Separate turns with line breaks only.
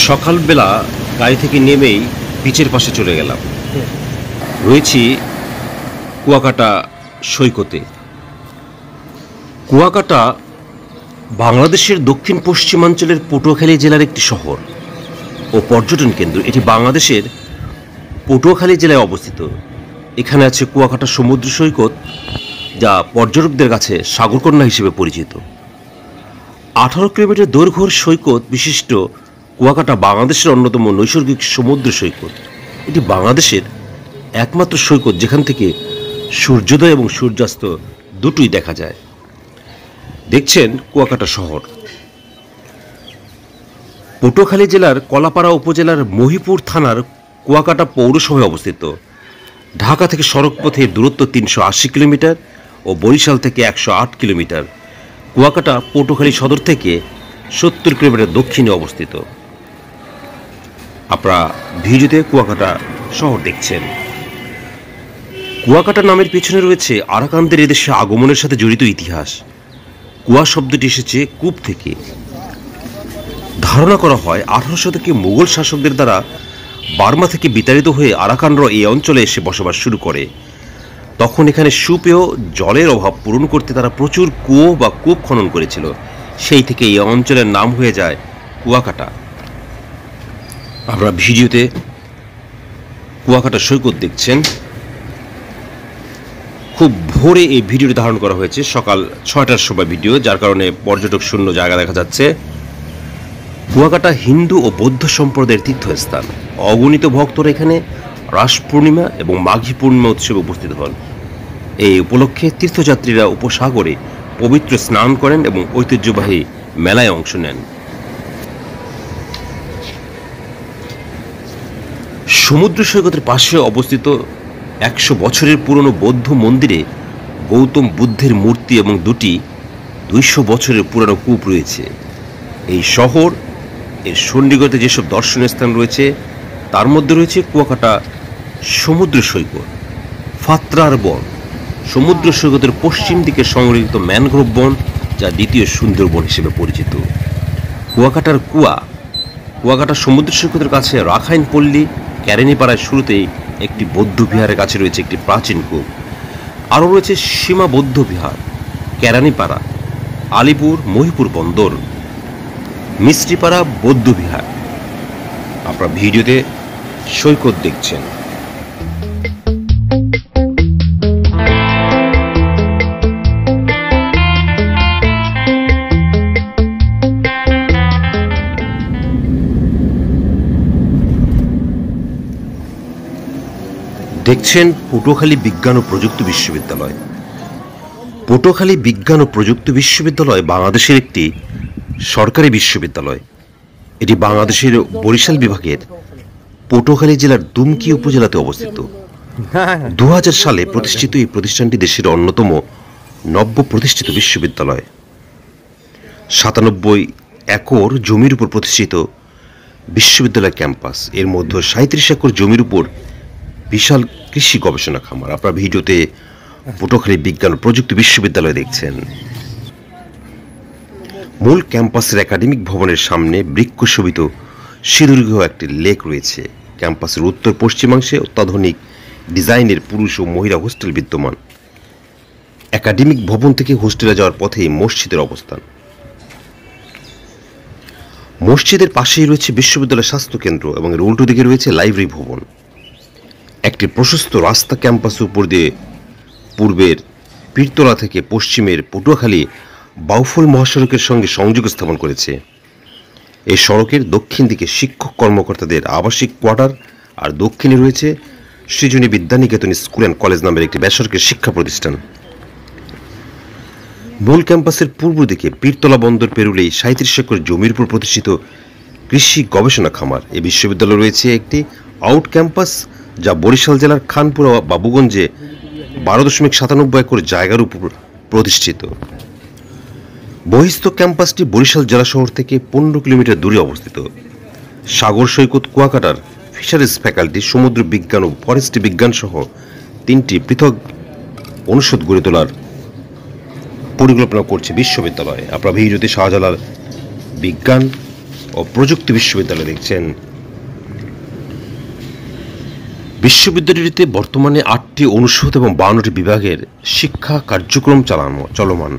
সকালবেলা গাড়ি থেকে নেমেই বিচের পাশে চলে গেলাম। রয়েছি কুয়াকাটা সৈকতে। কুয়াকাটা বাংলাদেশের দক্ষিণ পশ্চিমাঞ্চলের পটুয়াখালী জেলার একটি শহর ও পর্যটন কেন্দ্র। এটি বাংলাদেশের পটুয়াখালী জেলায় অবস্থিত। এখানে আছে কুয়াকাটা সমুদ্র সৈকত, যা পর্যটকদের কাছে সাগরকন্যা হিসেবে পরিচিত। 18 কিলোমিটার দৈর্ঘ্যের সৈকত বিশিষ্ট কুয়াকাটা বাংলাদেশের অন্যতম নৈসর্গিক সমুদ্র সৈকত। এটি বাংলাদেশের একমাত্র সৈকত যেখান থেকে সূর্যোদয় এবং সূর্যাস্ত দুটোই দেখা যায়। দেখছেন কুয়াকাটা শহর। পটুয়াখালী জেলার কলাপাড়া উপজেলার মহিপুর থানার কুয়াকাটা পৌরসভায় অবস্থিত। ঢাকা থেকে সড়কপথের দূরত্ব 380 কিলোমিটার ও বরিশাল থেকে 108 কিলোমিটার। কুয়াকাটা পটুয়াখালী সদর থেকে 70 কিলোমিটার দক্ষিণে অবস্থিত। আপনারা ভিডিওতে কুয়াকাটা শহর দেখছেন। কুয়াকাটা নামের পেছনে রয়েছে আরাকানদের এদেশে আগমনের সাথে জড়িত ইতিহাস। কুয়া শব্দটি এসেছে কূপ থেকে। ধারণা করা হয় 18 শতকে মুঘল শাসকদের দ্বারা বার্মা থেকে বিতাড়িত হয়ে আরাকানরা এই অঞ্চলে এসে বসবাস শুরু করে। তখন এখানে সুপেয় জলের অভাব পূরণ করতে তারা প্রচুর কুয়ো বা কূপ খনন করেছিল। সেই থেকে এই অঞ্চলের নাম হয়ে যায় কুয়াকাটা। আপনারা ভিডিওতে কুয়াকাটা সৈকত দেখছেন। খুব ভোরে এই ভিডিওটি ধারণ করা হয়েছে, সকাল 6টার সময় ভিডিও, যার কারণে পর্যটক শূন্য জায়গা দেখা যাচ্ছে। কুয়াকাটা হিন্দু ও বৌদ্ধ সম্প্রদায়ের তীর্থস্থান। অগণিত ভক্তরা এখানে রাস পূর্ণিমা এবং মাঘী পূর্ণিমা উৎসবে উপস্থিত হন। এই উপলক্ষে তীর্থযাত্রীরা উপসাগরে পবিত্র স্নান করেন এবং ঐতিহ্যবাহী মেলায় অংশ নেন। সমুদ্র সৈকতের পাশে অবস্থিত 100 বছরের পুরনো বৌদ্ধ মন্দিরে গৌতম বুদ্ধের মূর্তি এবং দুটি 200 বছরের পুরনো কূপ রয়েছে। এই শহর এর সন্নিকটে যেসব দর্শনীয় স্থান রয়েছে তার মধ্যে রয়েছে কুয়াকাটা সমুদ্র সৈকত, ফাত্রার বন, সমুদ্র সৈকতের পশ্চিম দিকে সংরক্ষিত ম্যানগ্রোভ বন, যা দ্বিতীয় সুন্দরবন হিসেবে পরিচিত। কুয়াকাটার কুয়াকাটা সমুদ্র সৈকতের কাছে রাখাইন পল্লী ক্যারেনিপাড়ায় শুরুতেই একটি বৌদ্ধ বিহারের কাছে রয়েছে একটি প্রাচীন কূপ। আরও রয়েছে সীমা বৌদ্ধ বিহার, ক্যারানিপাড়া, আলিপুর মহিপুর বন্দর, মিষ্টিপাড়া বৌদ্ধ বিহার। আপনারা ভিডিওতে সৈকত দেখছেন। দেখছেন পটুয়াখালী বিজ্ঞান ও প্রযুক্তি বিশ্ববিদ্যালয়। পটুয়াখালী বিজ্ঞান ও প্রযুক্তি বিশ্ববিদ্যালয় বাংলাদেশের একটি সরকারি বিশ্ববিদ্যালয়। এটি বাংলাদেশের বরিশাল বিভাগের পটুয়াখালী জেলার দুমকি উপজেলাতে অবস্থিত। 2000 সালে প্রতিষ্ঠিত এই প্রতিষ্ঠানটি দেশের অন্যতম নব্য প্রতিষ্ঠিত বিশ্ববিদ্যালয়। 97 একর জমির উপর প্রতিষ্ঠিত বিশ্ববিদ্যালয় ক্যাম্পাস। এর মধ্যে 37 একর জমির উপর বিশাল কৃষি গবেষণা খামার। আপনারা ভিডিওতে পটুয়াখালী বিজ্ঞান ও প্রযুক্তি বিশ্ববিদ্যালয় দেখছেন। মূল ক্যাম্পাসের একাডেমিক ভবনের সামনে বৃক্ষশোভিত সুদীর্ঘ একটি লেক রয়েছে। ক্যাম্পাসের উত্তর পশ্চিমাংশে অত্যাধুনিক ডিজাইনের পুরুষ ও মহিলা হোস্টেল বিদ্যমান। একাডেমিক ভবন থেকে হোস্টেলে যাওয়ার পথেই মসজিদের অবস্থান। মসজিদের পাশেই রয়েছে বিশ্ববিদ্যালয় স্বাস্থ্য কেন্দ্র এবং এর উল্টো দিকে রয়েছে লাইব্রেরি ভবন। একটি প্রশস্ত রাস্তা ক্যাম্পাসের উপর দিয়ে পূর্বের পীরতলা থেকে পশ্চিমের পটুয়াখালী বাউফল মহাসড়কের সঙ্গে সংযোগ স্থাপন করেছে। এই সড়কের দক্ষিণ দিকে শিক্ষক কর্মকর্তাদের আবাসিক কোয়ার্টার আর দক্ষিণে রয়েছে সৃজনী বিদ্যানিকেতন স্কুল অ্যান্ড কলেজ নামের একটি বেসরকারি শিক্ষা প্রতিষ্ঠান। মূল ক্যাম্পাসের পূর্ব দিকে পীরতলা বন্দর পেরুলেই 37 একর জমির উপর প্রতিষ্ঠিত কৃষি গবেষণা খামার। এই বিশ্ববিদ্যালয় রয়েছে একটি আউট ক্যাম্পাস, যা বরিশাল জেলার খানপুরা বাবুগঞ্জে 12.97 একর জায়গার উপর প্রতিষ্ঠিত। বহিস্থ ক্যাম্পাসটি বরিশাল জেলা শহর থেকে 15 কিলোমিটার দূরে অবস্থিত। সাগর সৈকত কুয়াকাটার ফিশারিজ ফ্যাকাল্টি, সমুদ্র বিজ্ঞান ও ফরেস্ট্রি বিজ্ঞান সহ 3টি পৃথক অনুষদ গড়ে তোলার পরিকল্পনা করছে বিশ্ববিদ্যালয়। আপনারা ভিডিওতে শাহজালাল বিজ্ঞান ও ও প্রযুক্তি বিশ্ববিদ্যালয় দেখছেন। বিশ্ববিদ্যালয়টিতে বর্তমানে 8টি অনুষদ এবং 52টি বিভাগের শিক্ষা কার্যক্রম চলমান।